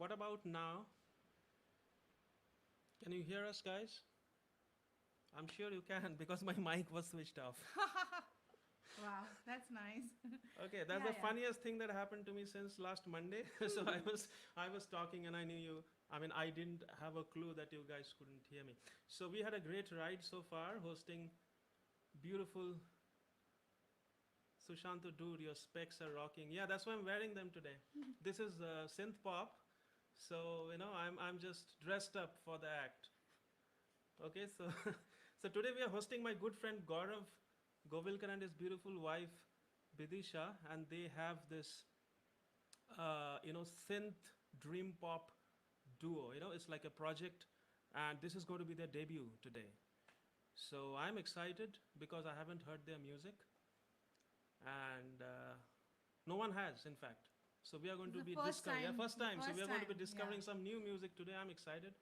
What about now? Can you hear us, guys? I'm sure you can because my mic was switched off. Wow, that's nice. Okay, that's Yeah, the yeah. funniest thing that happened to me since last Monday. So I was talking and I knew you. I mean, I didn't have a clue that you guys couldn't hear me. So we had a great ride so far, hosting beautiful Sushanto. Dude, your specs are rocking. Yeah, that's why I'm wearing them today. This is synth pop, so I'm just dressed up for the act. Okay, so so today we are hosting my good friend Gaurav Govilkar and his beautiful wife Bidisha, and they have this synth dream pop duo. It's like a project, and this is going to be their debut today. So I'm excited because I haven't heard their music, and no one has, in fact. So we are going It's to the be first discovering, yeah, time. first time. So we First are going to be time. Yeah. discovering some new music today. I'm excited.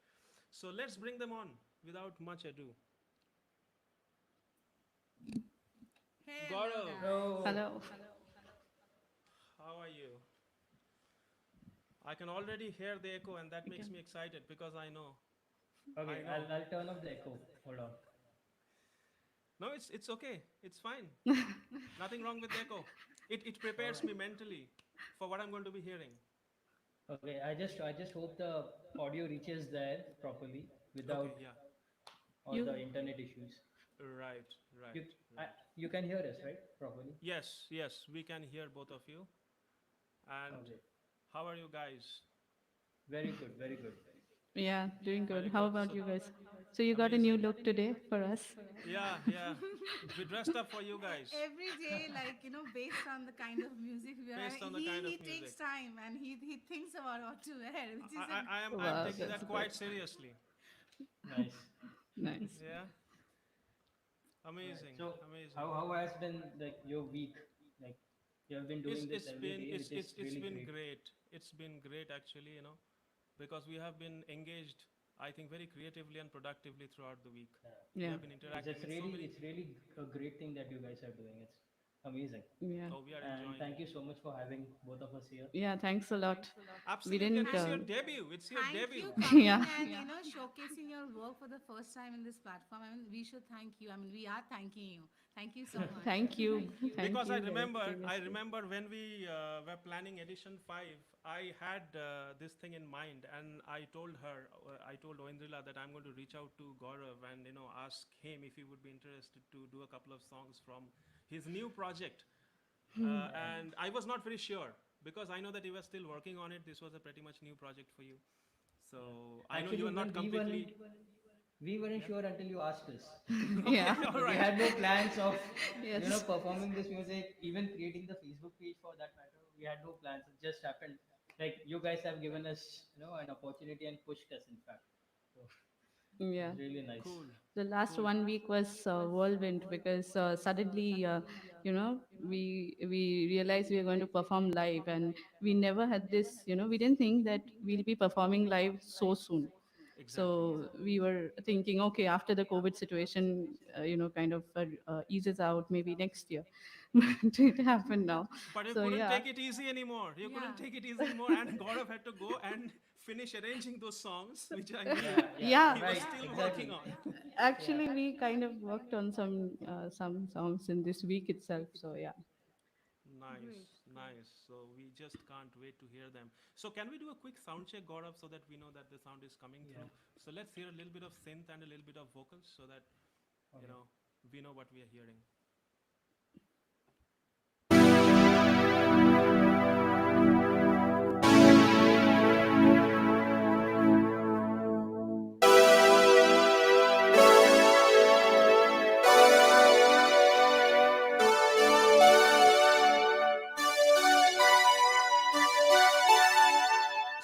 So let's bring them on without much ado. Hello, Gaurav, guys. Hello. Hello. how are you? I can already hear the echo, and that makes Okay. me excited because I know. I Okay, know. I'll turn off the echo. Hold on. No, it's okay. It's fine. Nothing wrong with the echo. It All prepares right. me mentally for what I'm going to be hearing. Okay, I just hope the audio reaches there properly Okay, without yeah. all the You internet issues. Right, right, You I, right. you can hear us, right? Properly. Yes, yes, we can hear both of you. And Okay. how are you guys? Very good, very good. yeah, doing Very good. How good. about So you guys? So you got a new amazing. look today for us? Yeah, yeah. We dressed up for you guys Every day, like based on the kind of music we are based having, on the he kind of he takes music. time and he thinks about what to wear, which is a I am Wow, taking that's that great. quite seriously. Nice. Nice. Yeah, All right. amazing, So amazing. how has been like your week? Like you have been It's doing this it's every been day, it's which is it's it's really been great. great. It's been great actually, because we have been engaged, I think, very creatively and productively throughout the week. Yeah. We Yeah, have been It's interacting it's with so really many. it's really a great thing that you guys are doing. It's amazing. yeah, Oh, we are And enjoying thank it. you so much for having both of us here. yeah. Thanks a lot. We Absolutely, and didn't. it's thank your debut. It's your thank debut. you Yeah. coming Yeah. and showcasing your work for the first time in this platform. I mean, we should thank you. I mean, we are thanking you. Thank you so much. Thank you. Thank Because you I very remember, I seriously. remember when we were planning edition 5, I had this thing in mind, and I told her, I told Oindrila that I'm going to reach out to Gaurav and ask him if he would be interested to do a couple of songs from his new project. Yeah. And I was not very sure because I know that you were still working on it. This was a pretty much new project for you, Yeah. so I know you Actually, are not even completely. we weren't Yeah. sure until you asked us. Okay. Yeah. All So we right. had no plans of Yes. performing this music, even creating the Facebook page for that matter. We had no plans. It just happened. Like you guys have given us an opportunity and pushed us. In fact, so Yeah. it's really nice. Cool. The last Cool. 1 week was whirlwind because suddenly, we realized we are going to perform live, and we never had this. We didn't think that we'll be performing live so soon. Exactly. So we were thinking, okay, after the COVID situation, kind of eases out, maybe next year. But it happened now. But you So couldn't yeah, take it easy anymore. You couldn't Yeah. take it easy anymore, and Gaurav had to go and finish arranging those songs, which I knew Yeah, yeah, yeah. he was right, Yeah, still working exactly. on. Yeah, Actually, we kind of worked on some songs in this week itself. So yeah. Nice, great. nice. So we just can't wait to hear them. So can we do a quick sound check, Gaurav, so that we know that the sound is coming yeah. through? So let's hear a little bit of synth and a little bit of vocals, so that you Okay. know we know what we are hearing.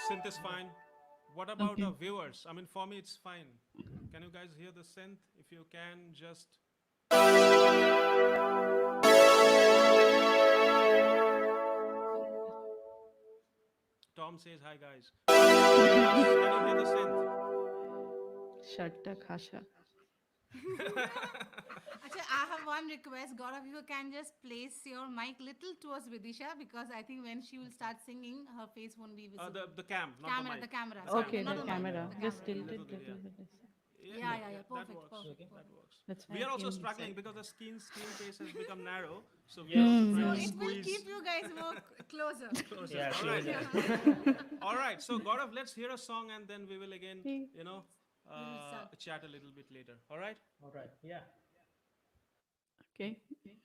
Synth is Yeah. fine. What about Okay. our viewers? I mean, for me, it's fine. Can you guys hear the synth? If you can, just Tom says hi, guys. Vikas, can you hear the synth? Shatta Kasha. Actually, I have one request. God, if you can just place your mic little towards Vidisha, because I think when she will start singing, her face won't be visible. The cam, not the Camera, mic. the camera. The Sorry, camera. Okay, not the the Yeah, mic. camera. The Just camera. Yeah. tilted little bit. little Yeah. bit. Yeah, Yeah, yeah, yeah, yeah. yeah. That Perfect, works. perfect, Okay. That perfect. works. That's why We I are also came struggling inside. because the screen face has become narrow. So we are Yes. also So trying to it will squeeze keep you guys more closer. closer. Yeah, All right. closer. All right. So Gaurav, let's hear a song and then we will again, Okay. you know, We will start. chat a little bit later. All right. All right. Yeah. Okay. Okay.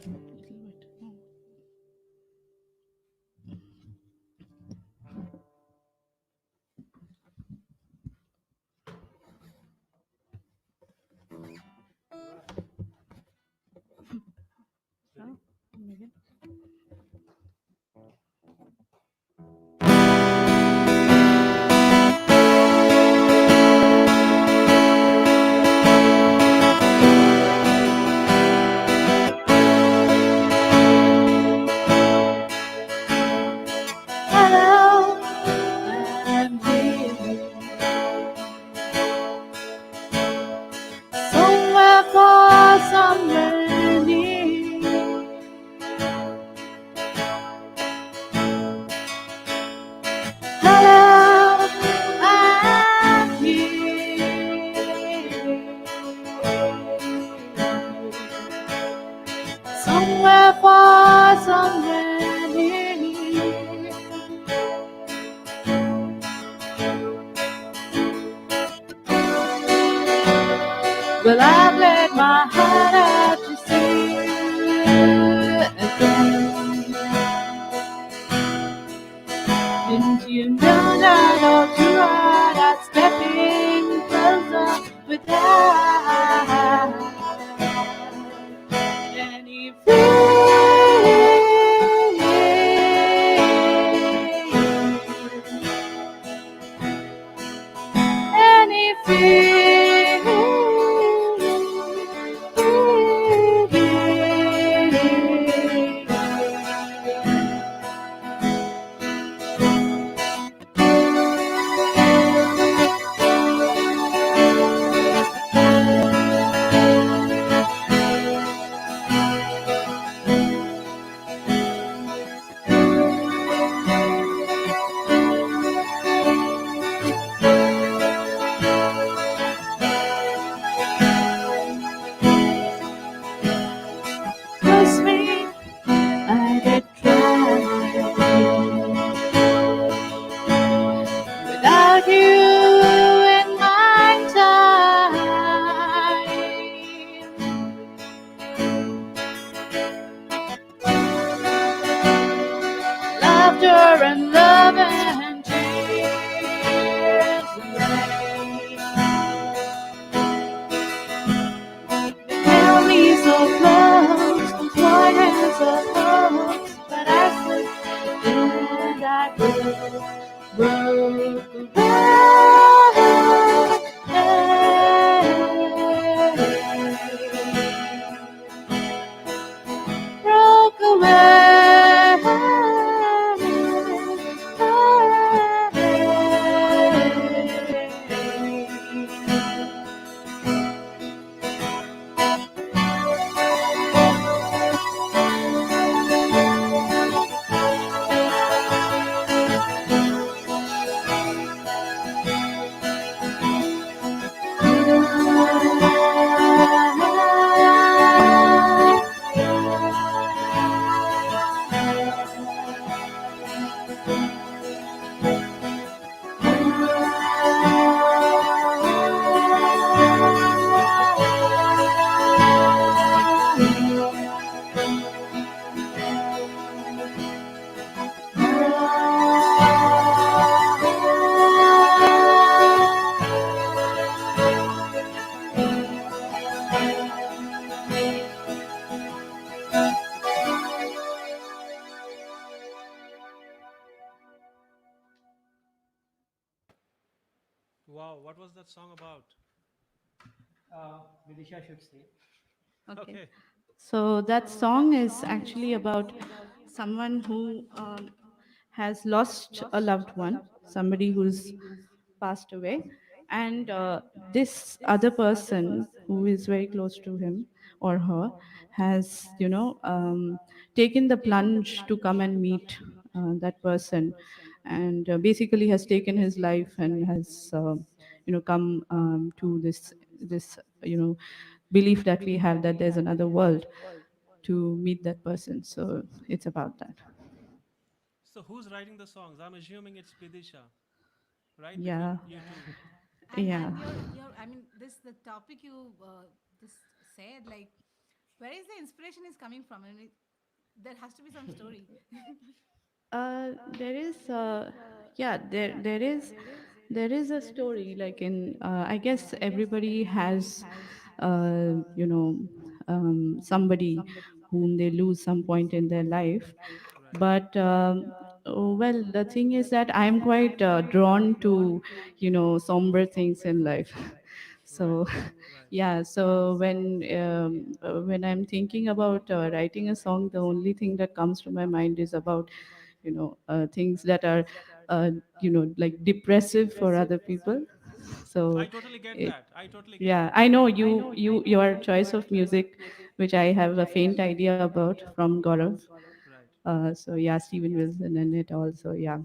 Little bit. Oh. Oh, again. Hello, I'm here. Somewhere far, somewhere near. Hello, I'm here. Somewhere far, somewhere near. Well, I've let my heart out to sea again. Didn't you know that all too hard I'd step in closer without any Trust me, I did try. Without you in my time, laughter and love and tears away. Held me so close, those white hands of hopes, but I slipped and I broke away. Wow, what was that song about? Vidisha should say. Okay. Okay. So that song is actually about someone who has lost a loved one, somebody who's passed away, and this other person who is very close to him or her has, taken the plunge to come and meet that person, and basically has taken his life and has, come to this, belief that we have that there's another world to meet that person. So it's about that. So who's writing the songs? I'm assuming it's Bidisha, right? Between Yeah, you two. yeah. And your I mean this the topic you just said, like, where is the inspiration is coming from? I mean, there has to be some story. There is, yeah, there is a story. Like in, I guess everybody has, you know, somebody whom they lose some point in their life. Right. But oh, well, the thing is that I'm quite drawn to, somber things in life. Right. So Right. yeah, so when I'm thinking about writing a song, the only thing that comes to my mind is about, things that are, like depressive for other people. I So totally get it, that. I totally get yeah, that. I know your choice of music, which I have a faint idea about from Gaurav. Right. So yeah, Steven Wilson and it also, yeah.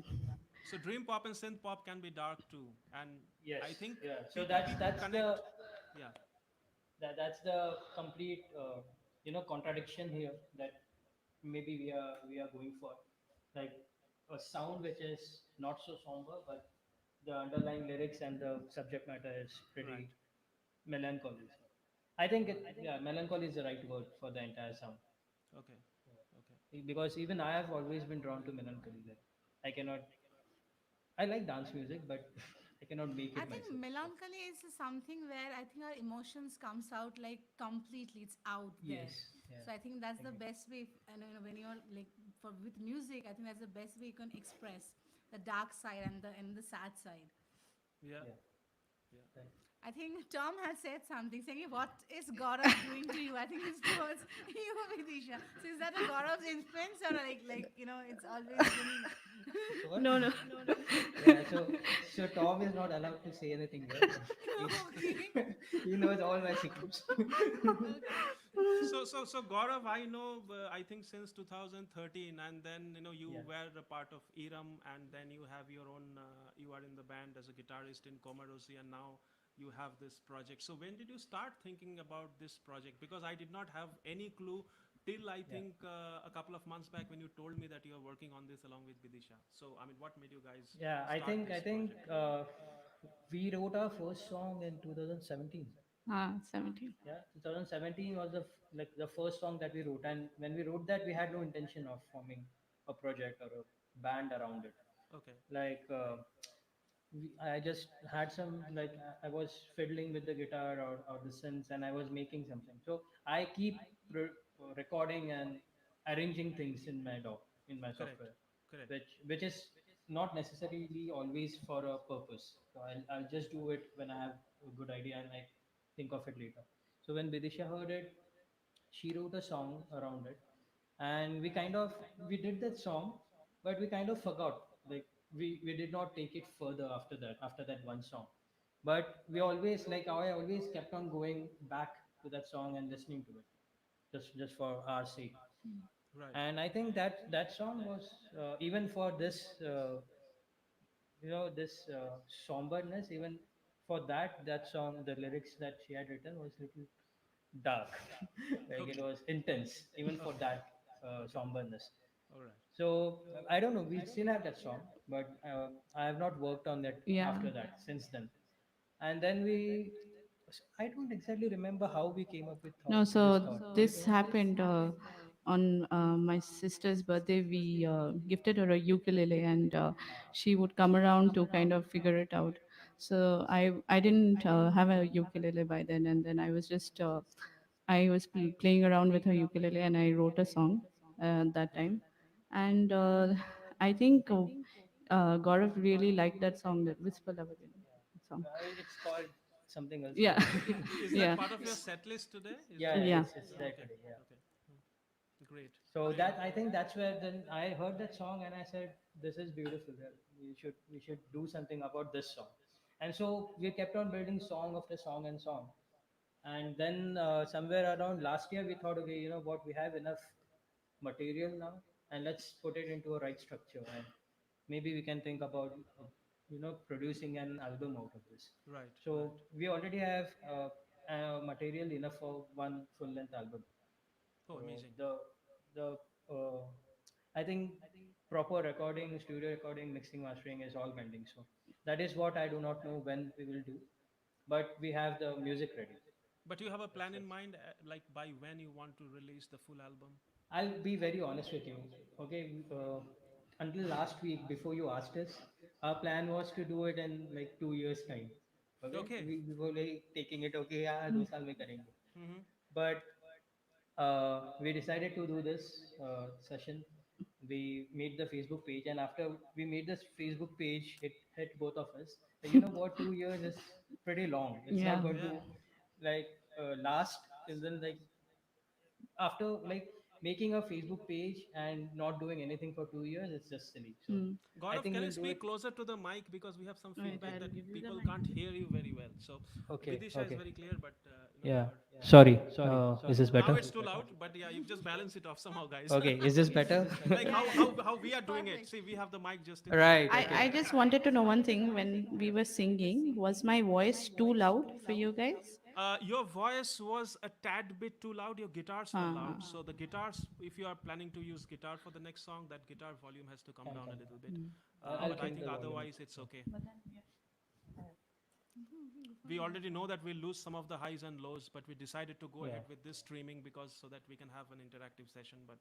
So dream pop and synth pop can be dark too, and Yes. I think Yeah. So people that's the connect. Yeah. that's the complete contradiction here that maybe we are going for, like a sound which is not so somber, but the underlying lyrics and the subject matter is Right. pretty melancholy. So I think Right. melancholy is the right word for the entire sound. Okay. Okay. Because even I have always been drawn to melancholy. Like I cannot, I like dance music, but I cannot make I it think myself. So melancholy is something where I think our emotions comes out like completely. It's out yes, there. yeah, So I think that's the agree. best way. And when you're like for with music, I think that's the best way you can express the dark side and the sad side. Yeah. Yeah, Yeah. right. I think Tom has said something saying, "What is Gaurav doing to you?" I think it's towards you, Vidisha. So is that a Gaurav's influence or it's always been What? No, no. Yeah, so Tom is not allowed to say anything here. He's, okay? he knows all my secrets. Okay. So Gaurav, I know, I think since 2013, and then you Yeah. were a part of Iram, and then you have your own. You are in the band as a guitarist in Comarosi, and now you have this project. So when did you start thinking about this project? Because I did not have any clue till I Yeah. think a couple of months back when you told me that you are working on this along with Bidisha. So I mean, what made you guys Yeah, I start think I this think project? we wrote our first song in 2017. 17. Yeah, 2017 was like the first song that we wrote, and when we wrote that, we had no intention of forming a project or a band around it. Okay. Like I just had some, like I was fiddling with the guitar or the synths, and I was making something. So I keep recording and arranging things in my doc in my Correct. software, Correct. which is not necessarily always for a purpose. So I'll just do it when I have a good idea and I think of it later. So when Bidisha heard it, she wrote a song around it, and we did that song, but we kind of forgot, like we did not take it further after that one song. But we always, like I always kept on going back to that song and listening to it, just for our sake. Right. And I think that song was, even for this, this somberness, even for that song, the lyrics that she had written was little dark. Like it Okay. was intense even for Okay. that Okay. somberness. All right. So I don't know, we still have that song, but I have not worked on that Yeah. after that since then. And then I don't exactly remember how we came up with No, this so thought. this happened on my sister's birthday. We gifted her a ukulele, and she would come around to kind of figure it out. So I didn't have a ukulele by then, and then I was playing around with her ukulele, and I wrote a song that Okay. time, and I think Gaurav really liked that song, that Whisper Lavagin. song. It's called something else Yeah, today. Is that yeah, part of your set list today? Is Yeah, that yeah. it's there okay? today. Yeah. Okay, great. So Yeah. that I think that's where then I heard that song and I said, "This is beautiful. We should do something about this song." And so we kept on building song after song and song. And then somewhere around last year, we thought, okay, you know what, we have enough material now, and let's put it into a right structure, and maybe we can think about, producing an album out of this. Right, right. So we already have material enough for one full length album. Oh, So amazing. the I think proper recording, studio recording, mixing, mastering is all pending. So that is what I do not know when we will do, but we have the music ready. But you have a That's plan in what. mind, like by when you want to release the full album? I'll be very honest with you. Okay, until last week, before you asked us, our plan was to do it in like 2 years time. Okay, Okay. we were like taking it. Okay, yeah, Mm. 2 साल में करेंगे. Mm-hmm. But we decided to do this session. We made the Facebook page, and after we made this Facebook page, it hit both of us. That, you know what, 2 years is pretty long. It's not Yeah. going Yeah. to like last. And then like after like making a Facebook page and not doing anything for 2 years, it's just silly. So Mm. I Gaurav, think can you we'll do it. speak closer to the mic because we have some Wait, feedback I'll that give you the people mic. can't hear you very well. So Okay, Vidisha is okay. very clear, but Yeah. your Sorry. Is this now better? it's too loud. But yeah, you've just balanced it off somehow, guys. Okay, is this better? Like Yeah, yeah. how we are doing it. Perfect. See, we have the mic just in front. Right, I okay. just wanted to know one thing. When we were singing, was my voice too loud for you guys? Your voice was a tad bit too loud. Your guitars were Uh, loud. So the guitars, if you are planning to use guitar for the next song, that guitar volume has to come Can down a come little down. bit. I'll But I crank think the volume. otherwise it's okay. We already know that we'll lose some of the highs and lows, but we decided to go Yeah. ahead with this streaming because so that we can have an interactive session. But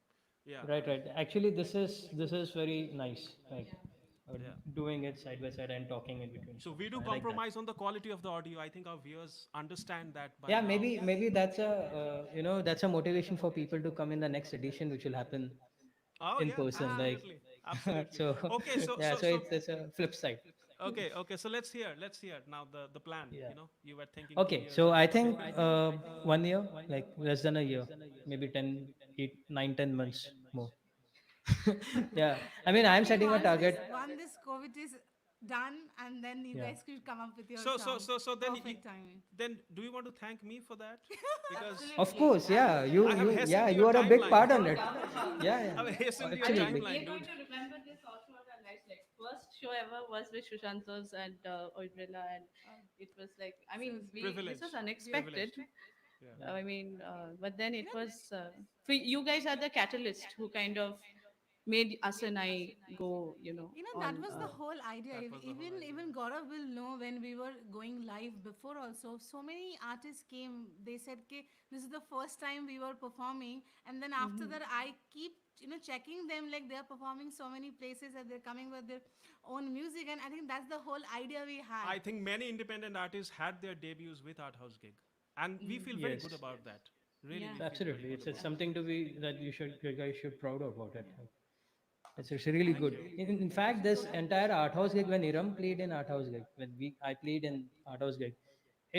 yeah, Right, right. Actually, this is very nice. Like yeah. doing it side by side and talking in between So songs. we do I like that. compromise on the quality of the audio. I think our viewers understand that by Yeah, now. maybe that's a that's a motivation for people to come in the next edition, which will happen Oh in yeah, person. Like, absolutely, absolutely. so Okay, so yeah, so so so it's a flip side. okay, okay. So let's hear now the plan. Yeah. You were thinking two Okay, years so and I now think maybe. 1 year, like less than a year, maybe 10, 8, 9, 10 months more. Yeah, I mean, I I'm think setting a target. once this COVID is done, and then you Yeah. guys could come up with your So song. so so then Perfect timing. then do you want to thank me for that? Because Of Absolutely. course, yeah, I have yeah, hastened you your are a big timeline. part on it. Yeah, I've yeah, hastened your I mean, absolutely. we are timeline, going dude. to remember this all throughout our lives. Like, first show ever was with Shushantos and Audrilla, and it was like, I So mean, we this Privilege, was unexpected. privileged. Yeah. Yeah. I mean, but then you it know, was for you guys are the catalyst who kind of made us and I go, that on. was the whole idea. That was the whole idea. Even Gaurav will know, when we were going live before also, so many artists came. They said, "Okay, this is the first time we were performing," and then after Mhm. that, I keep checking them, like they are performing so many places, and they're coming with their own music, and I think that's the whole idea we had. I think many independent artists had their debuts with Art House Gig, and we feel very good Yes, about that. Really, Yeah. we feel very absolutely. good It's about something to be that you guys should proud about it. It's really Thank good. you. In fact, this entire art house gig, when Iram played in art house gig, when I played in art house gig,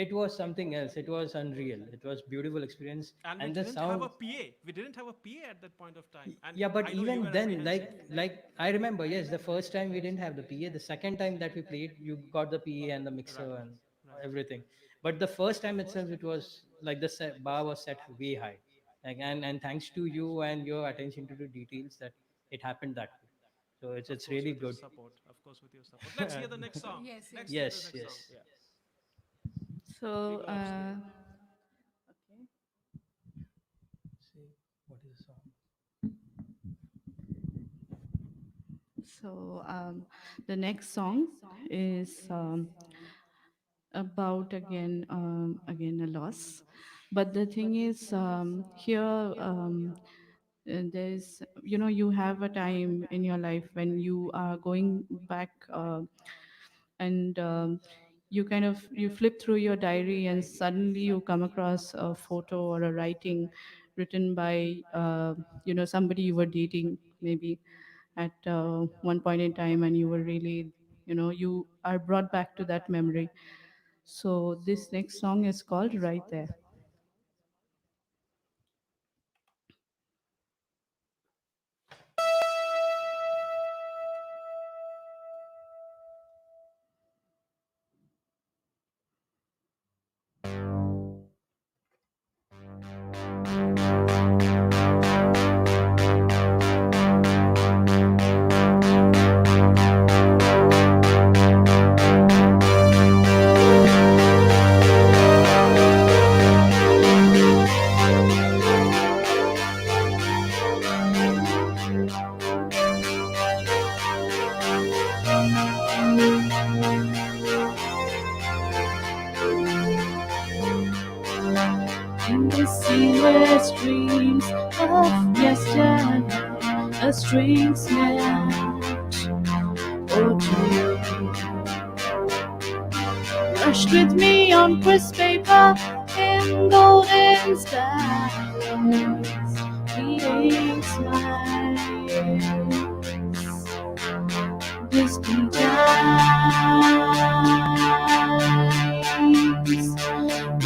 it was something else. It was unreal. It was beautiful experience, And we and the didn't have sound. a PA. We didn't have a PA at that point of time. And Yeah, but I know you even were then, apprehensive. like I remember, yes, the first time we didn't have the PA. The second time that we played, you got the PA and the mixer Right, and right. everything. But the first time itself, it was like the bar was set way high. Like, and thanks to you and your attention to the details, that it happened that way. So Of it's course, really with your good. support. Of course, with your support. Let's hear the next song. Yes, yes. Let's hear the Yes, next song. yes. Yeah. We So, go upstairs. okay. See, what is the song? So the next song is about again a loss, but the thing is here there's you have a time in your life when you are going back and you kind of you flip through your diary and suddenly you come across a photo or a writing written by somebody you were dating maybe at one point in time, and you were really you are brought back to that memory. So this next song is called Right There. In the seamless dreams of yesterday, a string snapped. Oh, brushed with me on crisp paper in golden skies, fleeting smiles, distant eyes.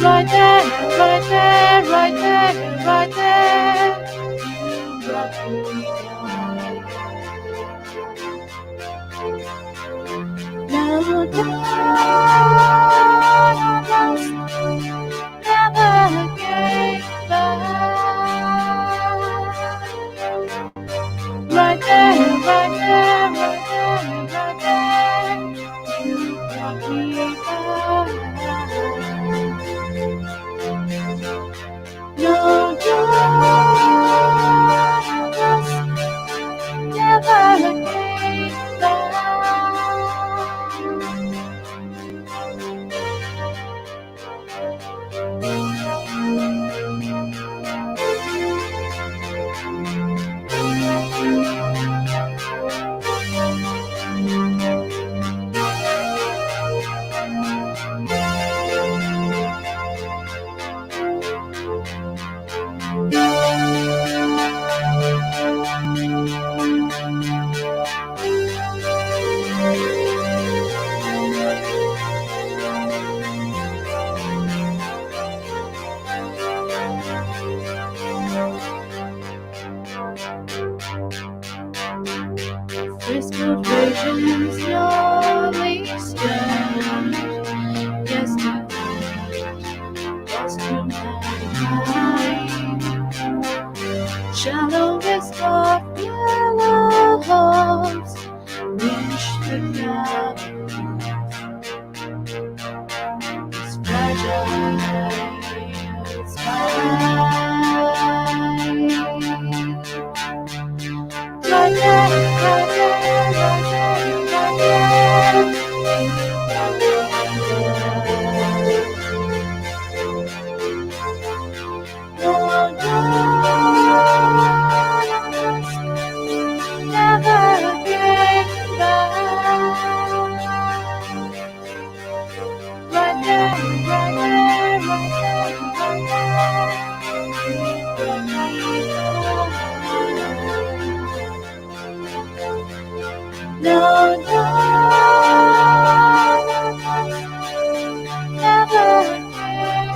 Right there, right there, right there, right there. You brought me down. Now darkness never came back. Right there, right there, right there, right there. You brought me back. No darkness never came Crystal visions slowly stand. Yesterday was tonight. Shallow whisper of yellow hopes. Wish the cloud is fragile sky. Right there, right there, right there, right there. Your darkness never came back. Right there, right there, right there, right there. Bring me back. No darkness never came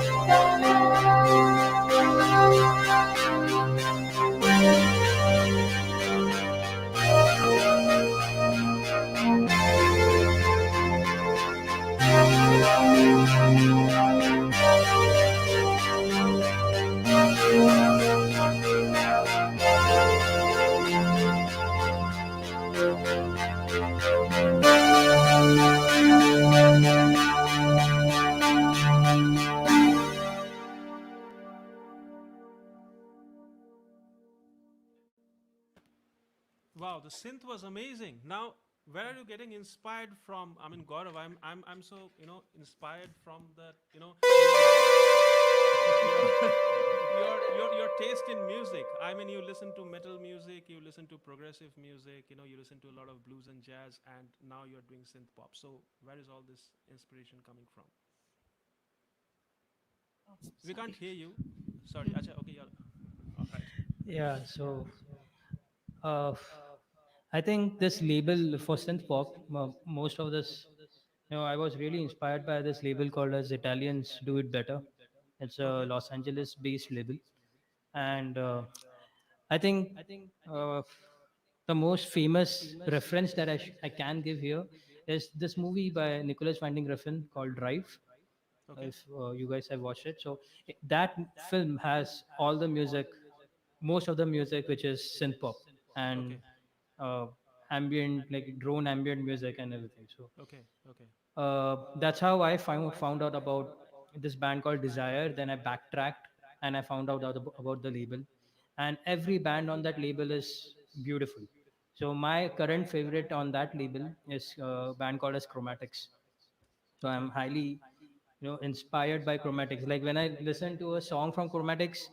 Wow, the synth was amazing. Now, where are you getting inspired from? I mean, Gaurav, I'm so inspired from that. Your taste in music. I mean, you listen to metal music, you listen to progressive music, you listen to a lot of blues and jazz, and now you're doing synth pop. So, where is all this inspiration coming from? We can't Sorry. hear you. Sorry. Acha, okay, yeah. All right. Yeah, so uh, I think this label for synth pop, most of this No, I was really inspired by this label called as Italians Do It Better. It's a Okay. Los Angeles-based label, and I think uh, the most famous reference that I can give here is this movie by Nicholas Winding Refn called Drive. Okay. If you guys have watched it, so that film has all the music, most of the music which is synth pop and Okay. uh, ambient, like drone ambient music and everything. So Okay. Okay. that's how I found out about this band called Desire. Then I backtracked and I found out about the label, and every band on that label is beautiful. So my current favorite on that label is a band called as Chromatics. So I'm Okay. highly, inspired by Chromatics. Like when I listen to a song from Chromatics,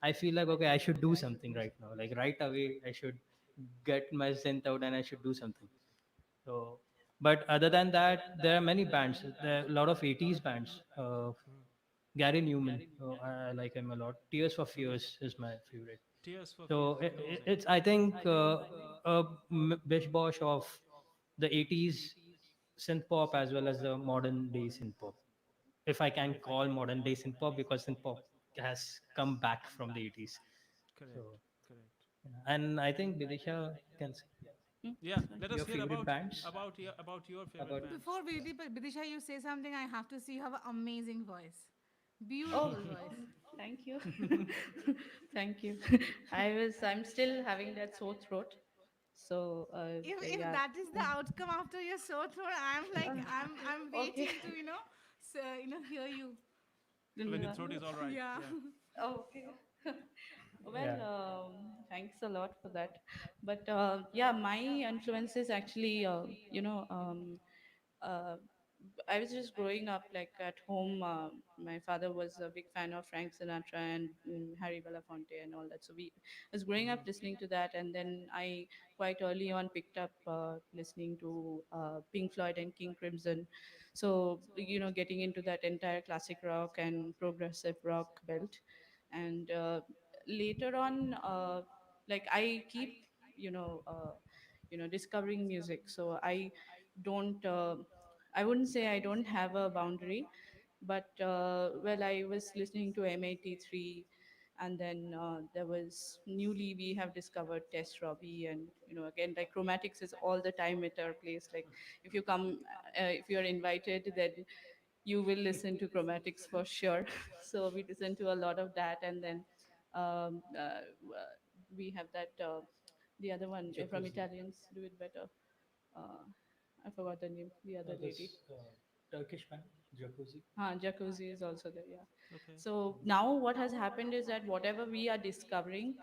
I feel like, okay, I should do something right now. Like right away, I should get my synth out and I should do something. So, but other than that, there are many bands. There are a lot of 80s bands. Mm. Gary Newman, I like him a lot. Tears for Fears is my favorite. Tears for Fears. So Amazing. it's, I think, a bish bosh of the 80s synth pop as well as the modern day synth pop. If I can call modern day synth pop, because synth pop has come back from the 80s. So, Correct. Correct. yeah. And I think Vidisha can say Hmm? Yeah. Sorry. Let us your hear favorite bands about your favorite about. bands. Before Bidisha, you say something, I have to see you have an amazing voice. Oh, Beautiful voice. thank you. Thank you. I'm still having that sore throat. So, If yeah. that is the outcome after your sore throat, I'm like Uh, I'm okay. waiting to so, hear you. When the No. throat is all right. Yeah. Yeah. Oh, okay. Well, Yeah. thanks a lot for that. But yeah, my influence is actually, uh, I was just growing up like at home. My father was a big fan of Frank Sinatra and Harry Belafonte and all that. So I was growing up Hmm. listening to that, and then I quite early on picked up listening to Pink Floyd and King Crimson. So getting into that entire classic rock and progressive rock belt, and later on, like I keep you know. Discovering music. So don't I wouldn't say I don't have a boundary, but well, I was listening to M83, and then there was newly we have discovered Test Robbie, and again, like Chromatics is all the time at our place. Like if you come, if you're invited, then you will listen to Chromatics for sure. So we listen to a lot of that, and then we have that the other one from Jacuzzi. Italians Do It Better. Uh, I forgot the name. The other lady. This Turkish band, Jacuzzi. Jacuzzi is also there, yeah. Okay. So now what has happened is that whatever we are discovering,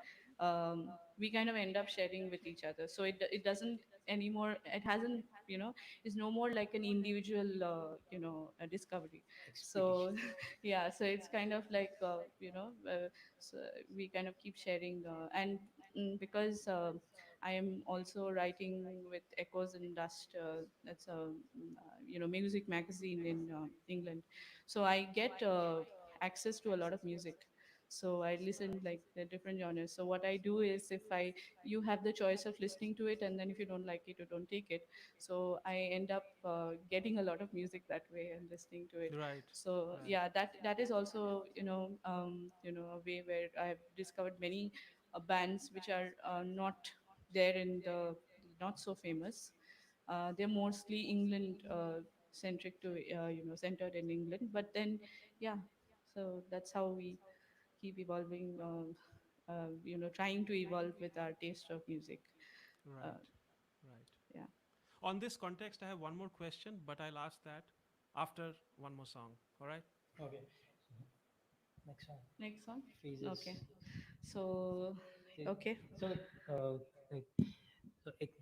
we kind of end up sharing with each other. So it doesn't anymore. It hasn't, is no more like an individual, a discovery. Expedition. So yeah, so it's kind of like so we kind of keep sharing, and because I am also writing with Echoes and Dust. That's a music magazine in England. So I get access to a lot of music. So I listen like the different genres. So what I do is, if I you have the choice of listening to it, and then if you don't like it, you don't take it. So I end up getting a lot of music that way and listening to it. Right. So Right. yeah, that is also a way where I've discovered many bands which are not there in the not so famous. They're mostly England centric to centered in England. But then, yeah, so that's how we keep evolving. Trying to evolve with our taste of music. Uh, Right. Right. yeah. On this context, I have one more question, but I'll ask that after one more song. All right? Okay. Next song. Next one. Phases. Okay. So, Okay. okay. So, like,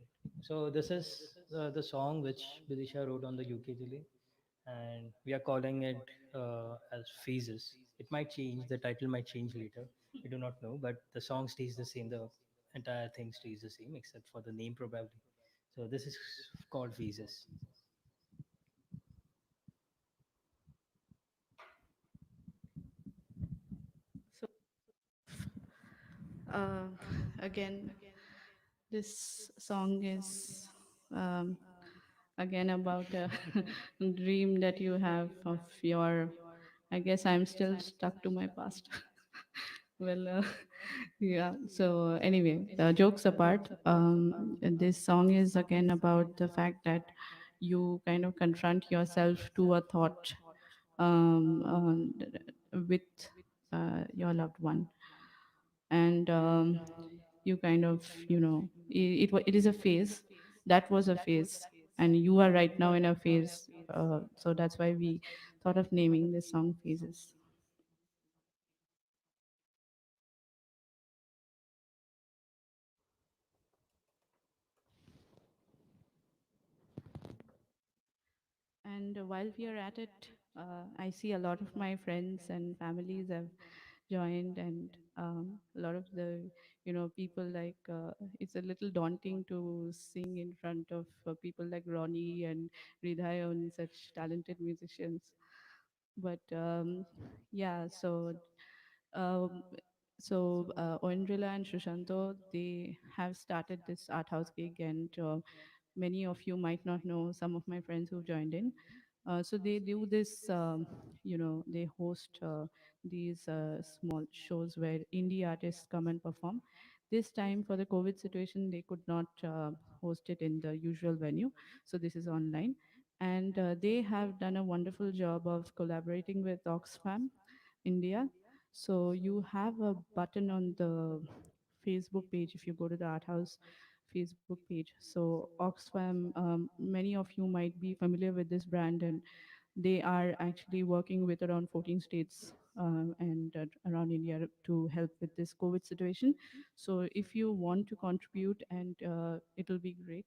so this is the song which Bidisha wrote on the ukulele, and we are calling it as Phases. It might change. The title might change later. We do not know, but the song stays the same. The entire thing stays the same, except for the name probably. So this is called Phases. So, uh, again, this song is. Um, again about a dream that you have of your. I guess I'm still stuck to my past. Well, yeah. So anyway, jokes apart, this song is again about the fact that you kind of confront yourself to a thought with your loved one, and you kind of, it is a phase. That was a phase, and you are right now in a phase. So that's why we thought of naming this song Phases. And while we are at it, I see a lot of my friends and families have joined, and a lot of the, people like, it's a little daunting to sing in front of people like Ronnie and Ridhai and such talented musicians. But yeah, um, Oindrila and Shushanto, they have started this art house gig, and many of you might not know some of my friends who joined in. So they do this, they host these small shows where indie artists come and perform. This time, for the COVID situation, they could not host it in the usual venue. So this is online. And they have done a wonderful job of collaborating with Oxfam India. So you have a button on the Facebook page if you go to the Art House Facebook page. So Oxfam, many of you might be familiar with this brand, and they are actually working with around 14 states and around India to help with this COVID situation. So if you want to contribute, and it'll be great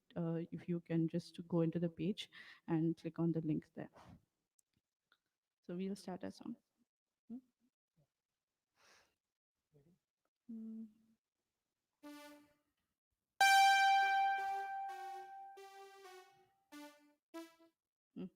if you can just go into the page and click on the link there. So we'll start a song. Hmm? Mm, mm.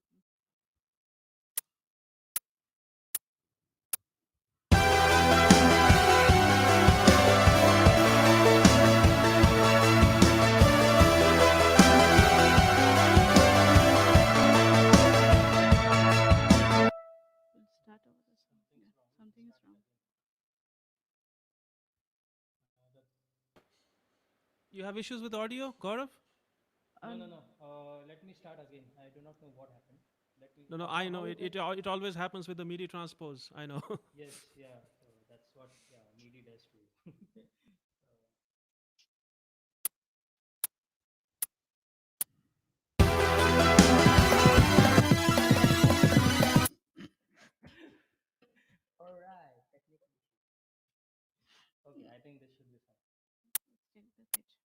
We'll start over the song. Yeah, something is wrong. You have issues with audio, Gaurav? No, no, Um, no. Let me start again. I do not know what happened. Let me. No, no, I How know is it. it? It always happens with the MIDI transpose. I know. Yes, yeah. That's what, yeah, MIDI does too. All right. Technical. Okay, I think this should be fine. let's take the pitch.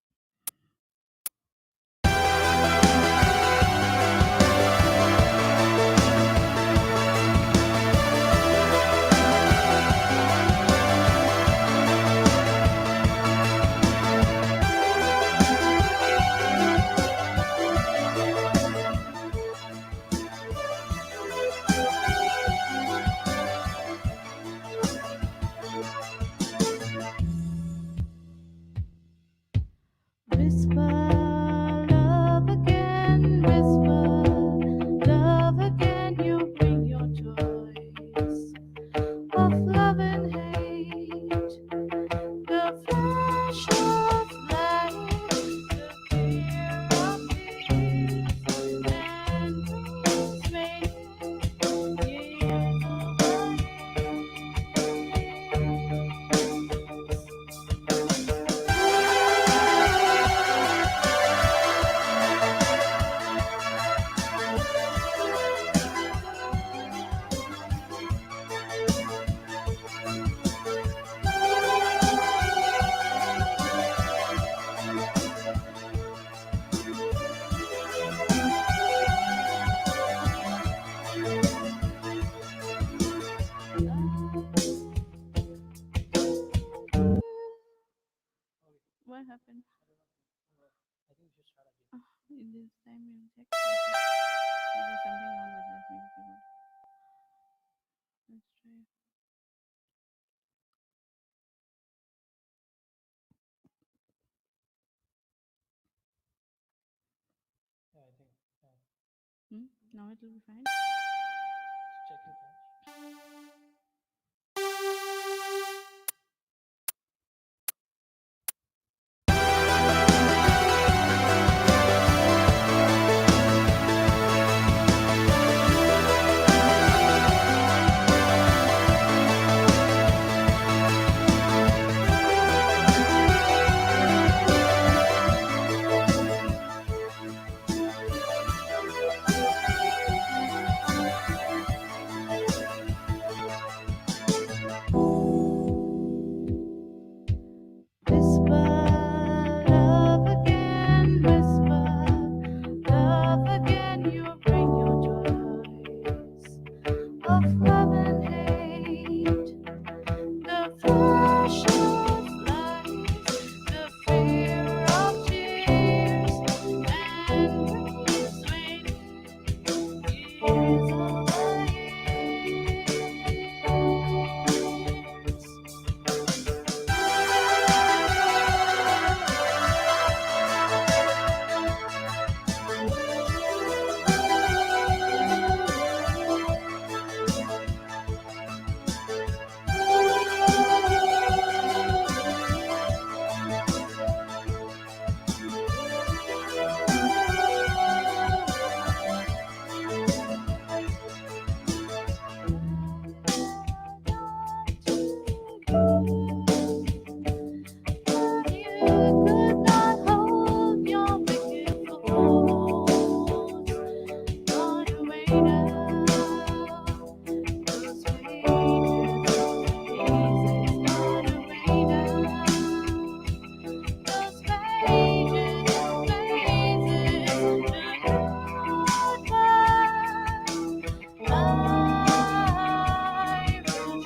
Now it will be fine. Checking patch. Whisper love again, whisper love again. You bring your joys of love and hate. The flash of light, the fear of tears, and breeze waiting years over years. But you could not hold your wicked thoughts. Gone away now. Those faded faces gone away now. Those faded faces goodbye. I will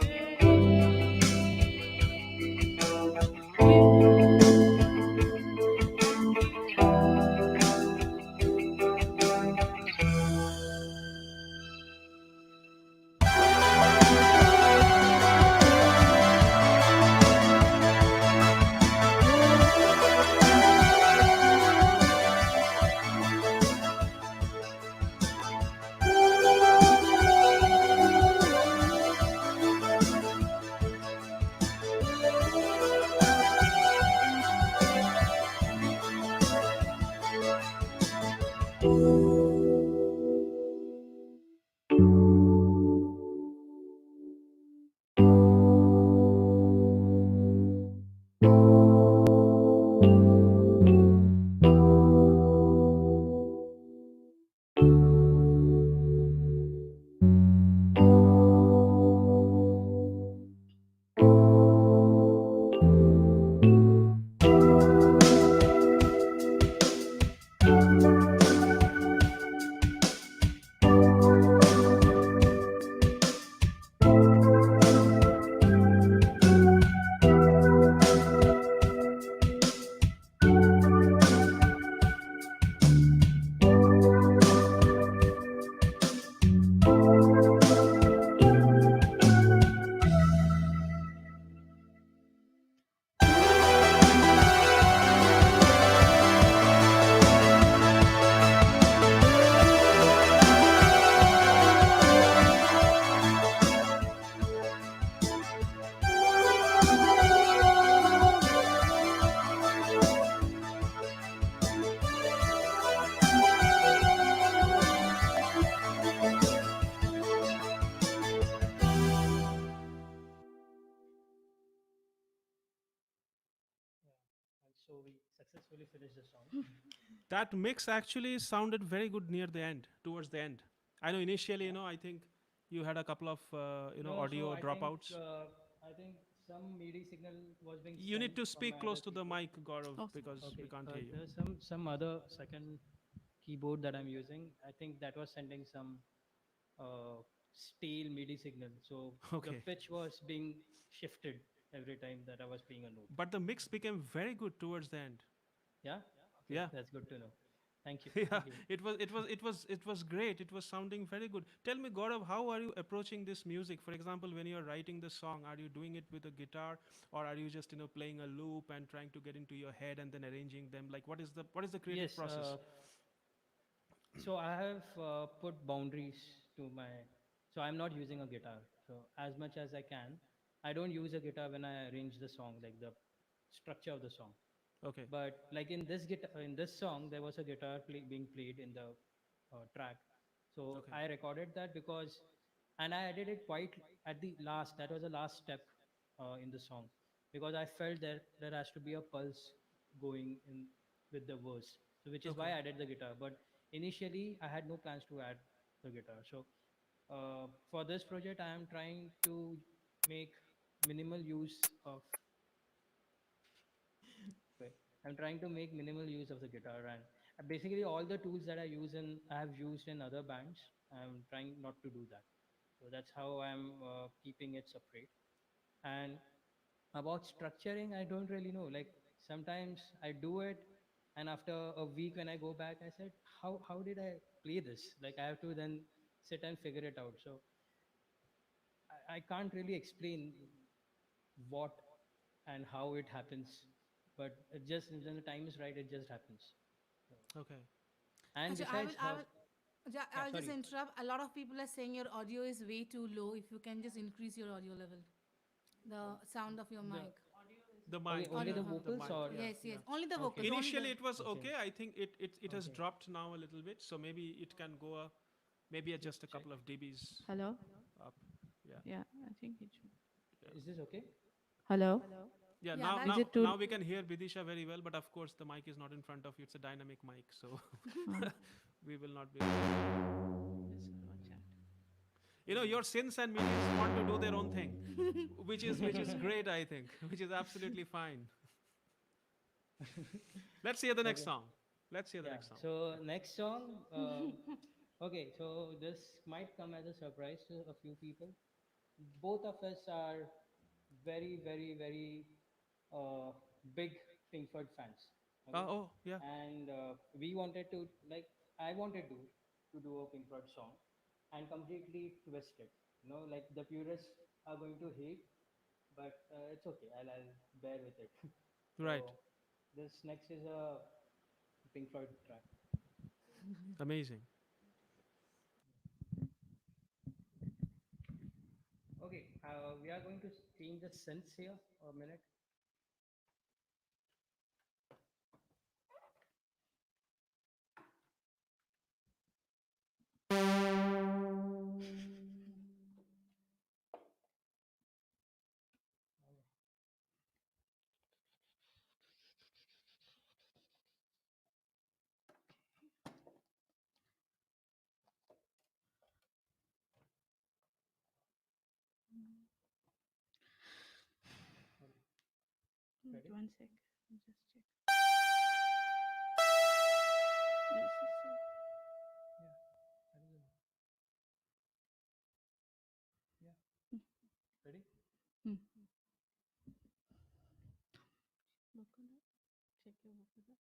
Yeah. And so we successfully finished the song. That mix actually sounded very good near the end, towards the end. I know initially, Yeah. I think you had a couple of, No, so audio dropouts. I think some MIDI signal was being You need sent to from speak my other close to the keyboard. mic, Gaurav, Oh, sorry. because we Okay, can't hear you. there's some other second keyboard that I'm using. I think that was sending some stale MIDI signal. So the Okay. pitch was being shifted every time that I was playing a note. But the mix became very good towards the end. Yeah. Okay, Yeah. that's good to know. Thank you. Yeah, Thank you. it was great. It was sounding very good. Tell me, Gaurav, how are you approaching this music? For example, when you are writing the song, are you doing it with a guitar, or are you just playing a loop and trying to get into your head and then arranging them? Like, what is the creative Yes. process? So I have put boundaries to my. So I'm not using a guitar. So as much as I can, I don't use a guitar when I arrange the song, like the structure of the song. Okay. But like in this guitar, in this song, there was a guitar being played in the track. So Okay. I recorded that because, and I added it quite at the last. That was the last step in the song, because I felt that there has to be a pulse going in with the verse. So which is why Okay. I added the guitar. But initially, I had no plans to add the guitar. So for this project, I am trying to make minimal use of. Right. I'm trying to make minimal use of the guitar, and basically all the tools that I have used in other bands. I'm trying not to do that. So that's how I'm keeping it separate. And about structuring, I don't really know. Like sometimes I do it, and after a week when I go back, I said, how did I play this? Like I have to then sit and figure it out. So I can't really explain what and how it happens, but it just when the time is right, it just happens. So, Okay. and Actually, I will, besides I will, yeah, I'll just sorry. interrupt. A lot of people are saying your audio is way too low. If you can just increase your audio level, the sound of your The mic. The okay, mic, only yeah. the The vocals mic, or yeah, Yes, yes. yeah. Only the okay, vocals. Only the. Initially, it was okay, okay. I think it has okay, dropped now a little bit, so maybe it can go up, maybe just adjust a check. couple of dBs Hello? up. Yeah, Yeah, I think it should. yeah, Is this okay? Hello? yeah. Yeah, Now, that's. Is now, it too? now we can hear Vidisha very well, but of course the mic is not in front of you. It's a dynamic mic, so Uh, we will not be able to hear you. let's go chat. Your sins and minions want to do their own thing, which is great. I think, which is absolutely fine. Let's hear the next Okay, song. Let's hear the yeah. next song. So next song, okay. So this might come as a surprise to a few people. Both of us are very, very, very uh, big Pinkford fans. Okay, Oh, yeah. and we wanted to like I wanted to do a Pinkford song and completely twist it. Like the purists are going to hate, but it's okay. I'll bear with it. Right. So this next is a Pink Floyd track. Amazing. Okay, we are going to change the synths here a minute. Wait Ready? one sec. I'll just check. This is Yeah, that is yeah. Ready? Hmm. Vocal. Check your vocal.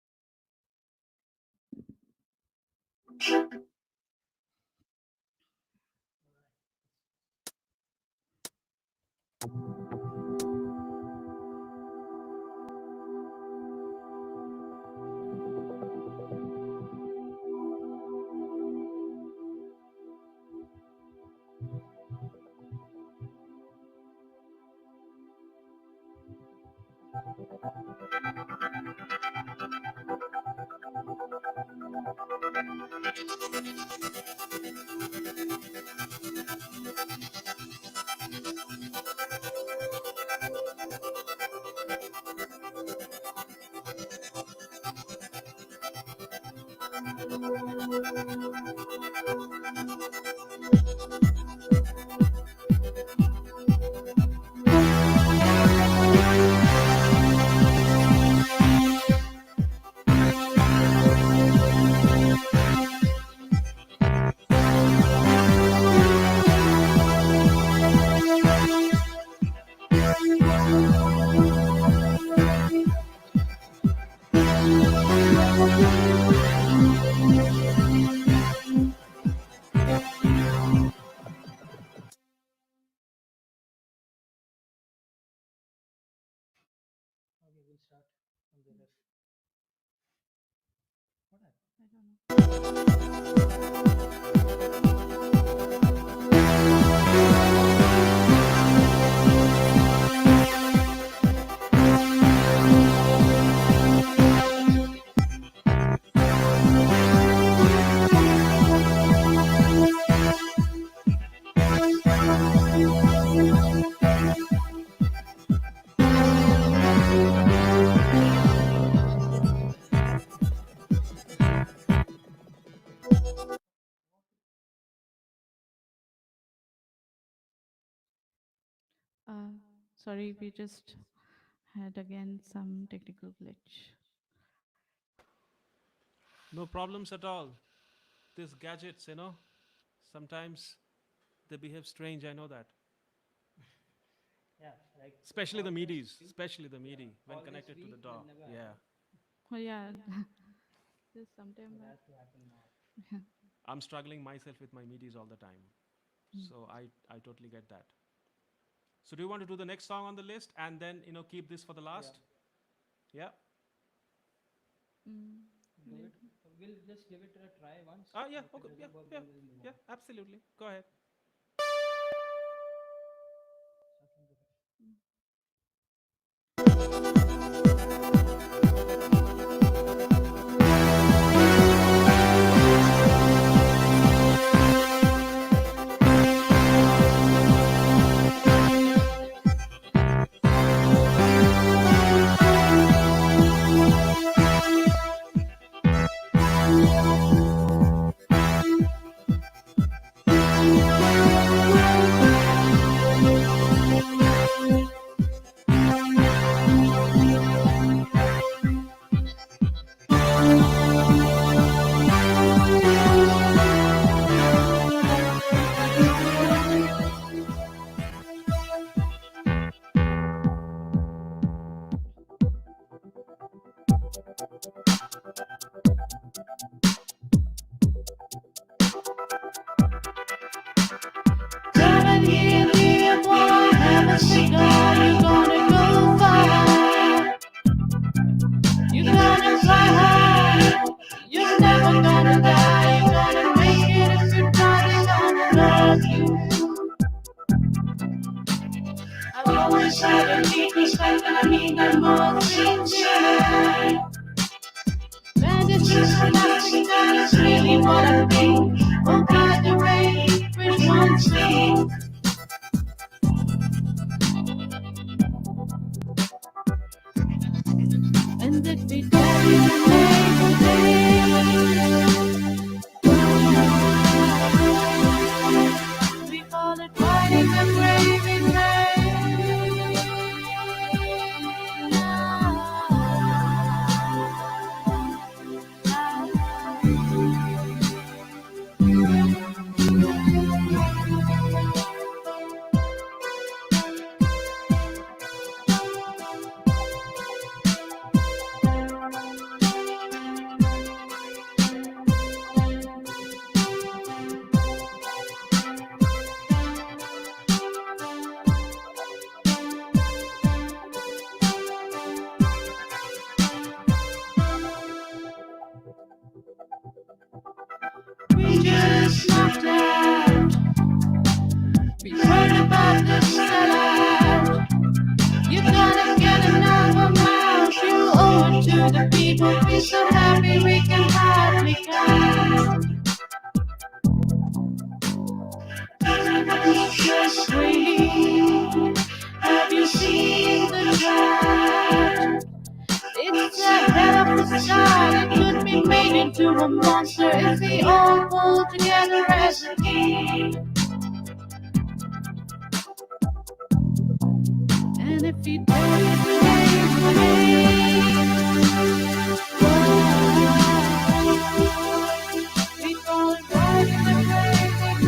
Okay, we'll start from the riff. What happened? I don't Uh, Sorry, we just had again some technical glitch. No problems at all. These gadgets, sometimes they behave strange. I know that. Yeah, like Especially the always MIDIs, weak. especially the Yeah, MIDI when always connected to the weak will DAW. never Yeah. happen. Oh yeah, just sometime It back. has to happen now. I'm struggling myself with my MIDIs all the time. So I totally get that. So do you want to do the next song on the list and then, keep this for the Yeah, last? Yeah. Mm, do let it. We'll just give it a try once. Ah, yeah. If it Okay. Yeah. doesn't work, Yeah. then we'll move Yeah. on. Absolutely. Go ahead. mm. Come and hear me while I have a cigar. You're gonna go far. You're gonna fly high. You're never gonna die. You're gonna make it if you try. They're gonna love you. I've always had a deep respect, and I mean that more sincere. And it's just nothing that is really what I think. Oh, by the way, which one's me? And if we tell you the name of it, we call it riding the gravy we just knocked out. We heard about the sellout. You gotta get another mouth. You owe it to the people. We're so happy we can hardly count. Everybody's just waiting. Have you seen the chart? It's the head of the star. It could be made into a monster if we all pull together as a team. And if you tell it we call it riding the crazy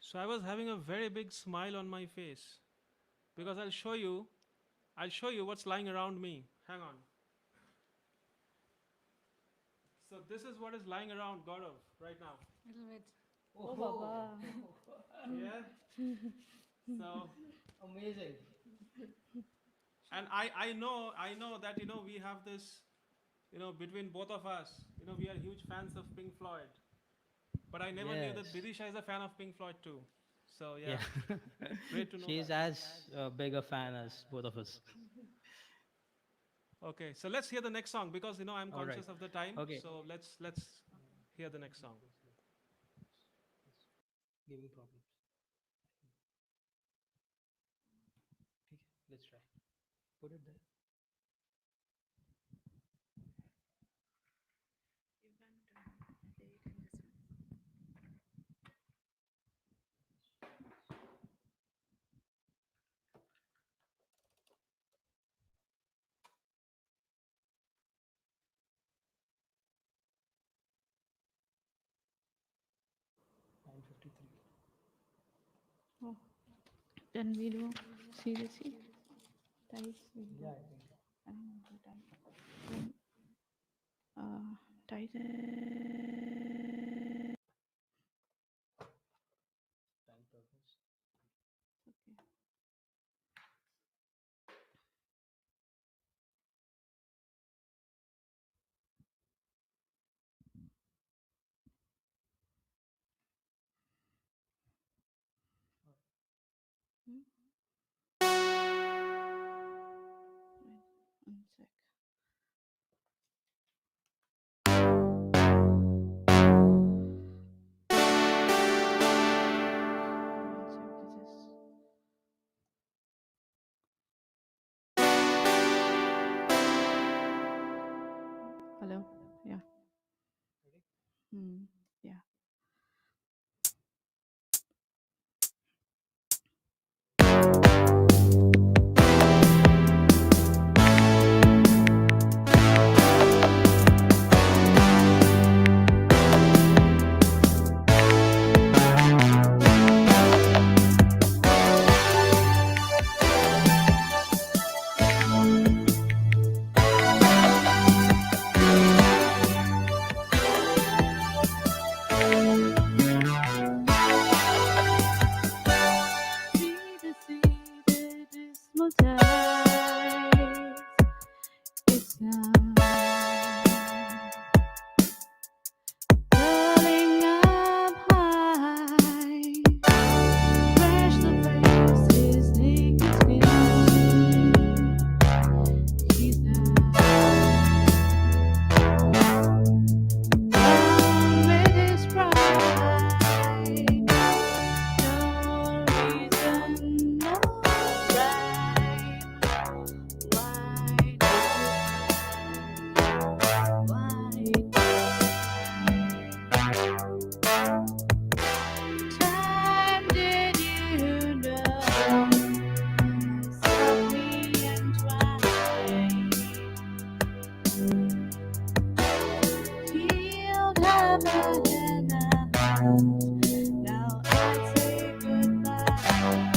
So I was having a very big smile on my face because I'll show you what's lying around me. Hang on. So this is what is lying around Gaurav right now. Little bit. Oh, Baba. Yeah. So Amazing. and I know that we have this between both of us we are huge fans of Pink Floyd, but I never knew that Yes. Bidisha is a fan of Pink Floyd too. So yeah, Yeah. great to know She's that. as big a fan as both of us. Okay, so let's hear the next song because I'm All right. conscious of the time. Okay. So let's hear the next song. Giving problems. Okay, let's try. Put it there. Nine 53. Oh, then we do seriously. Tights. Yeah, I think. I don't know the time. Then, tights. Time purpose. Okay. Hmm? Wait, one sec. One sec. This is. Hello. Yeah. Ready? Hmm. Yeah. See the dismal tides. It's now curling up high. Fresh the faces, naked skin. He's now down with his pride. No reason, no right. Time did you know? Stop me and try. Healed heaven and earth. Now I say goodbye.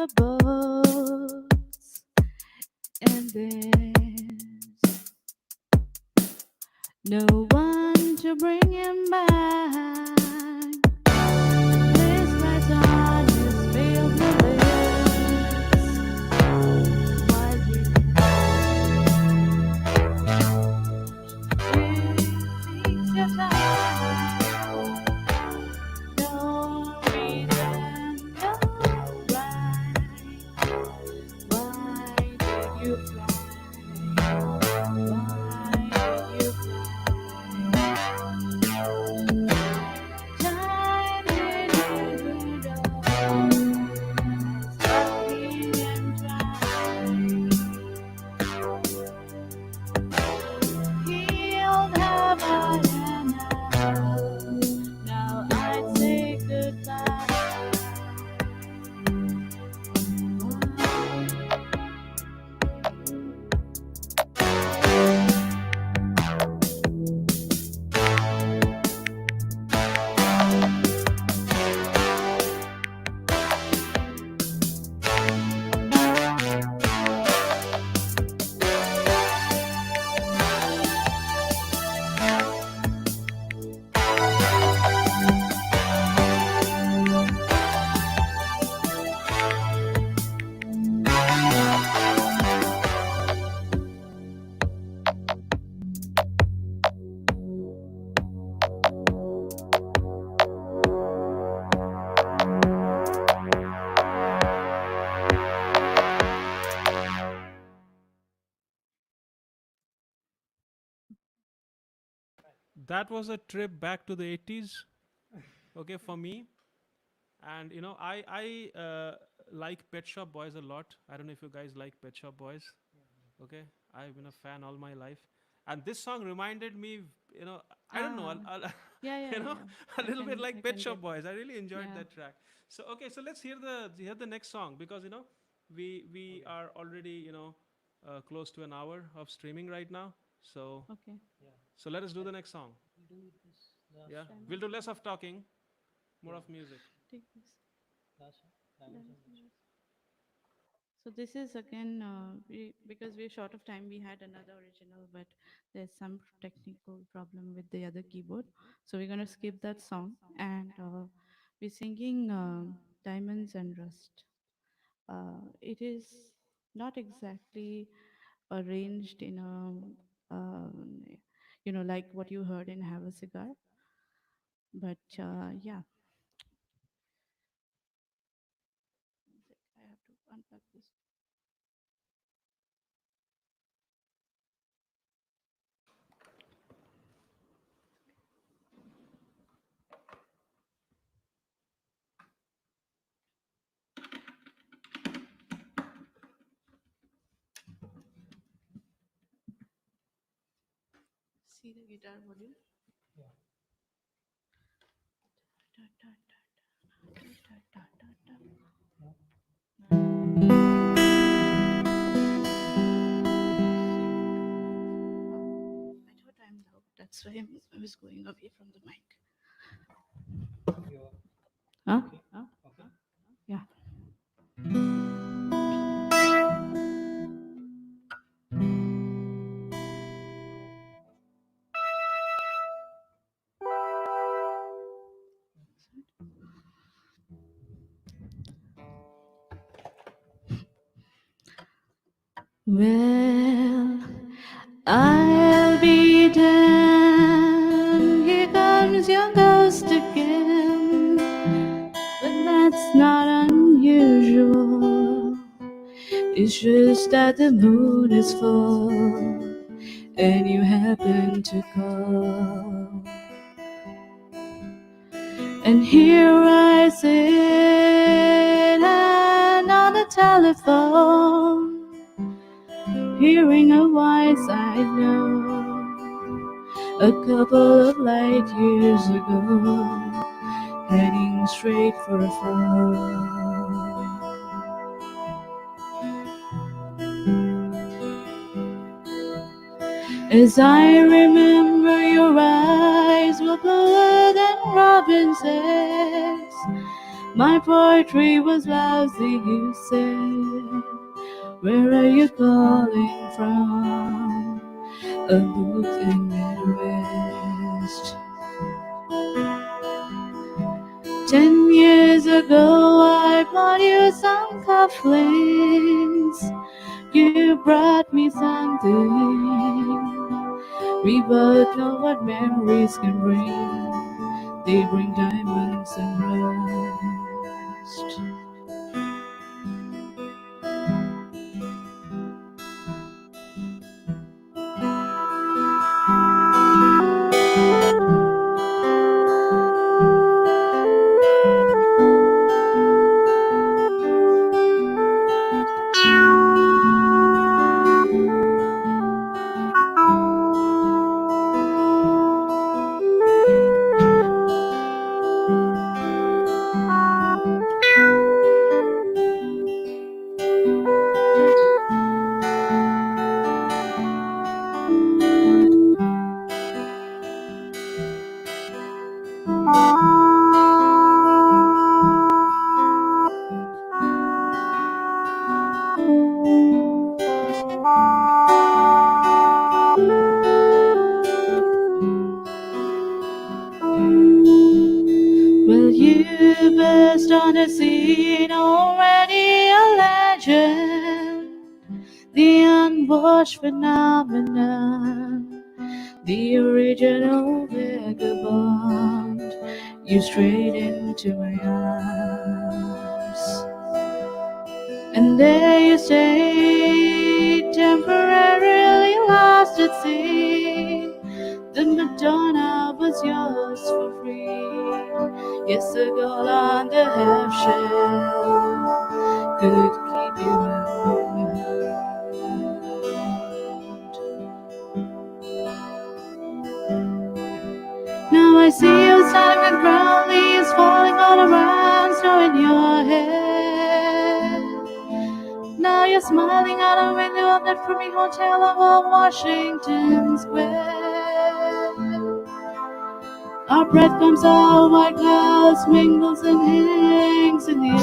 a boat, and there's no one to bring him back. This man's on his failed lips, while he takes your time. No reason, no right. Why did you fly? Why did you fly? Time in the talking and trying. Healed have I am now I'd say goodbye. That was a trip back to the 80s, okay, for me. And I like Pet Shop Boys a lot. I don't know if you guys like Pet Shop Boys. Okay, I've been a fan all my life, and this song reminded me, you know, I don't know, Ah, yeah, yeah, you know, yeah. a little bit I like Pet can Shop get. Boys. I really enjoyed Yeah. that track. So okay, so let's hear the next song, because we are already close to an hour of streaming right now. So Okay. Yeah. so let us do I the next song. will do this Yeah, last song. we'll do less of talking, more Yeah. of music. Take this. Last song. Diamonds and Rust. So this is again because we're short of time. We had another original, but there's some technical problem with the other keyboard. So we're gonna skip that song, and we're singing "Diamonds and Rust." It is not exactly arranged in a, like what you heard in "Have a Cigar," but yeah. I have to unplug this. See the guitar volume. Yeah. Da, da, da, da, da, da, da, da. Yeah. I thought I'm loud. That's why I was going away from the mic. You're Huh? okay. Huh? Okay. Yeah. Well, I'll be damned. Here comes your ghost again. But that's not unusual. It's just that the moon is full and you happen to call. And here I sit and on the telephone, hearing a voice I know a couple of light years ago, heading straight for a throne. As I remember, your eyes were bluer than robin's eggs, My poetry was lousy, you said. Where are you calling from? A book in Midwest. 10 years ago, I bought you some cufflinks. You brought me something. We both know what memories can bring. They bring diamonds and rust. Well, you burst on the scene, already a legend. The unwashed phenomenon, the original vagabond. You strayed into my arms, and there you stayed, temporarily lost at sea. The Madonna was yours for free. Yes, a girl on the half shell could keep you out. Now I see you standing with brown leaves falling all around, snow in your hair. Now you're smiling out a window of that creepy hotel on Washington Square. Our breath comes out, white clouds mingles and hangs in the air.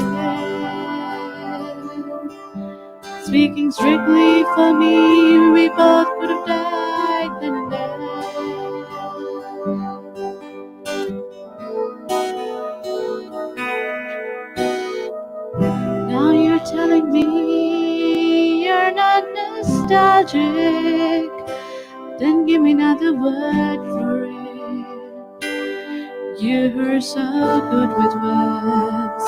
Speaking strictly for me, we both could have died then and there. Now you're telling me you're not nostalgic. Then give me another word for it. You were so good with words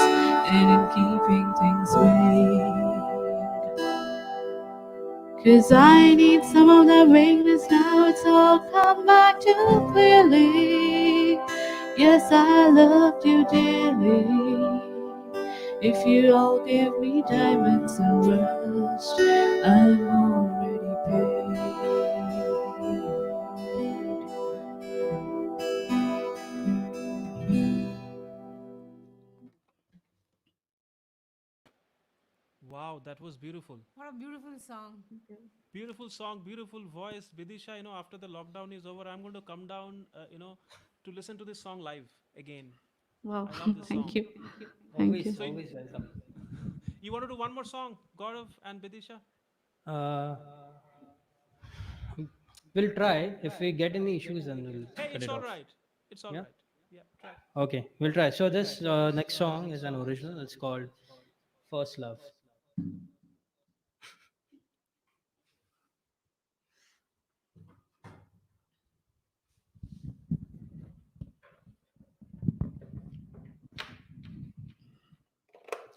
and in keeping things vague. 'Cause I need some of that vagueness now, it's all come back too clearly. Yes, I loved you dearly. If you all give me diamonds and rust, I'm already paid. Wow, that was beautiful. What a beautiful song. Beautiful song, beautiful voice. Vidisha, after the lockdown is over, I'm going to come down, to listen to this song live again. Wow, I love this thank song. you. Thank you. Always, So, always welcome. you want to do one more song, Gaurav and Vidisha? Uh, we'll try. If we get any issues, then we'll Hey, cut it's it all off. right. It's all Yeah. right. Yeah, try. Okay, we'll try. So this next song is an original. It's called First Love.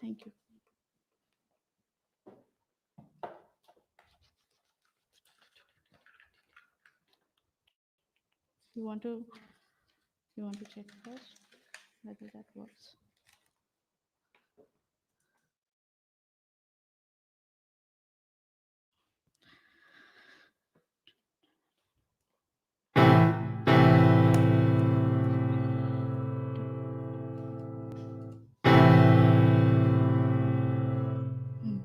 Thank you. You want to you want to check first whether that works? Hmm.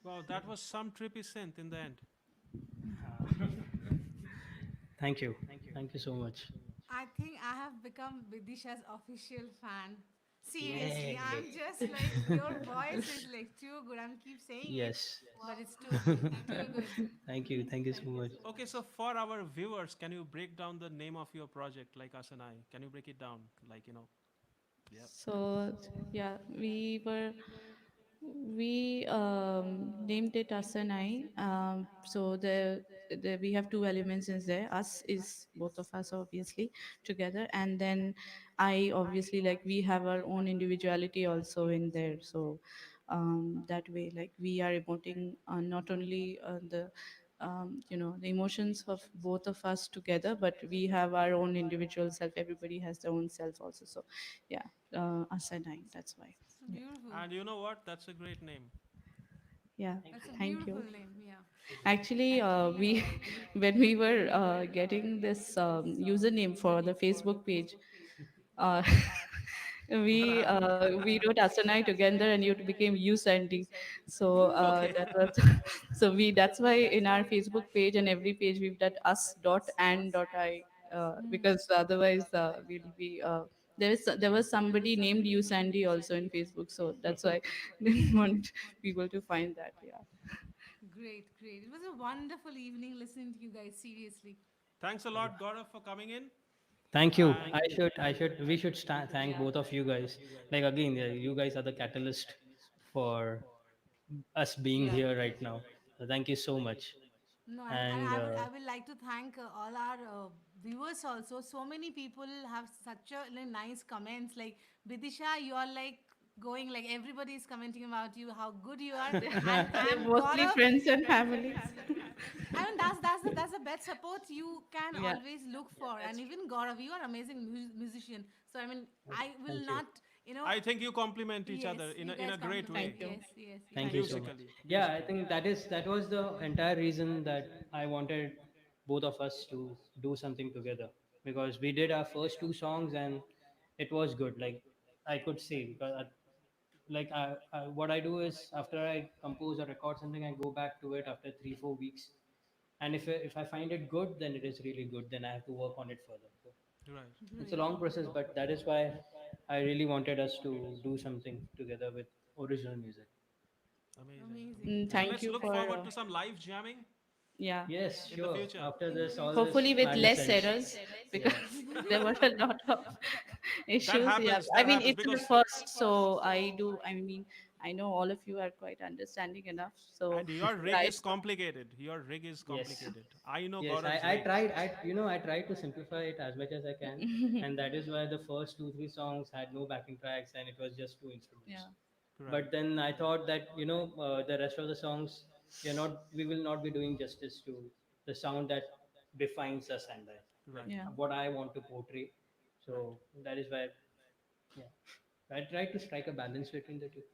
Wow, that was some trippy synth in the end. Thank you. Thank you so much. I think I have become Vidisha's official fan. Seriously, Yay. I'm just like your voice is like too good. I'm keep saying it, Yes. but it's too good, too good. Thank you. Thank you so much. Okay, so for our viewers, can you break down the name of your project, like us and I? Can you break it down, like Yeah. So yeah, we named it us and I. So we have two elements in there. Us is both of us obviously together, and then I obviously, like, we have our own individuality also in there. So that way, like, we are emoting not only the the emotions of both of us together, but we have our own individual self. Everybody has their own self also. So yeah, us and I. That's why. So Yeah. beautiful. And you know what? That's a great name. Yeah, That's a thank beautiful you. name. Yeah. Actually, we when we were getting this username for the Facebook page, uh, What happened? we wrote Asanai together, and it became you Sandy. So Okay. that was that's why in our Facebook page and every page we've done us dot and dot I, because otherwise we'll be there was somebody named you Sandy also in Facebook, so that's why didn't want people to find that. Yeah. Great, great. It was a wonderful evening listening to you guys. Seriously. Thanks a lot, Gaurav, for coming in. Thank you. And We should thank both of you guys. Like again, yeah, you guys are the catalyst for us being here right now. So thank you so much. No, and And I will like to thank all our viewers also. So many people have such a like, nice comments. Like Bidisha, you are like going like everybody is commenting about you, how good you are, They're and mostly Gaurav. friends and family. I mean that's the best support you can Yeah. always look for, and even Gaurav, you are amazing musician. So I mean, I will thank you. not, you know. I think you complement each Yes, other in you in guys a great compliment. way. Thank you. Yes, yes, yes. Thank you Thank so you. much. Musically, Yeah, I musically. think that was the entire reason that I wanted both of us to do something together, because we did our first two songs and it was good. Like I could say, because what I do is after I compose or record something, I go back to it after 3 4 weeks, and if I find it good, then it is really good. Then I have to work on it further. So Right. it's a Great. long process, but that is why I really wanted us to do something together with original music. Amazing, Amazing. amazing. So Thank let's you look for forward to some live jamming yeah. Yes, in the sure. future. After In the this, all future. this Hopefully with madness less ends. errors, because Yeah. there were a lot of That issues. Yeah, happens. I That mean happens it's the because first, so I mean I know all of you are quite understanding enough. So and your rig yeah, is it's not. complicated. Your rig is Yes. complicated. I know Yes. Gaurav's I rig. tried. I tried to simplify it as much as I can, and that is why the first 2 3 songs had no backing tracks and it was just two Yeah. instruments. Right. But then I thought that the rest of the songs, we will not be doing justice to the sound that defines us and like Right. Yeah. what I want to portray. Right. So that is why, yeah, I tried to strike a balance between the two.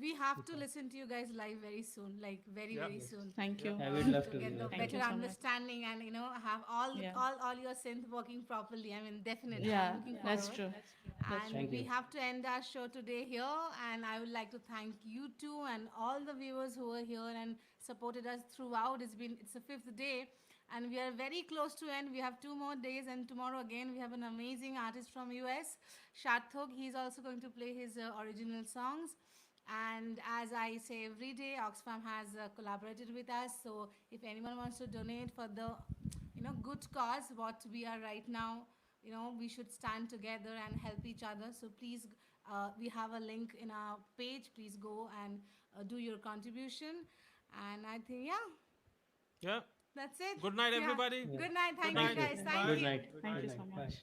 We have It's to fine. listen to you guys live very soon, like very Yeah. very Yes. soon, Thank Yeah. you. I would love to to. get We the love to. Thank better you so much. understanding and have all Yeah. all your synth working properly. I mean, definitely, I'm Yeah, looking that's forward. true. That's And true. Thank we you. have to end our show today here. And I would like to thank you too and all the viewers who are here and supported us throughout. It's the fifth day, and we are very close to end. We have 2 more days, and tomorrow again we have an amazing artist from US, Sharthok. He's also going to play his original songs. And as I say every day, Oxfam has collaborated with us. So if anyone wants to donate for the good cause, what we are right now, we should stand together and help each other. So please, we have a link in our page. Please go and do your contribution. And I think, yeah, Yeah. that's it. Good night, Yeah. everybody. Yeah. Good night. Good Thank you Thank night. you. guys. Thank Bye. Good you. night. Thank Bye. Good you so night. Bye. much.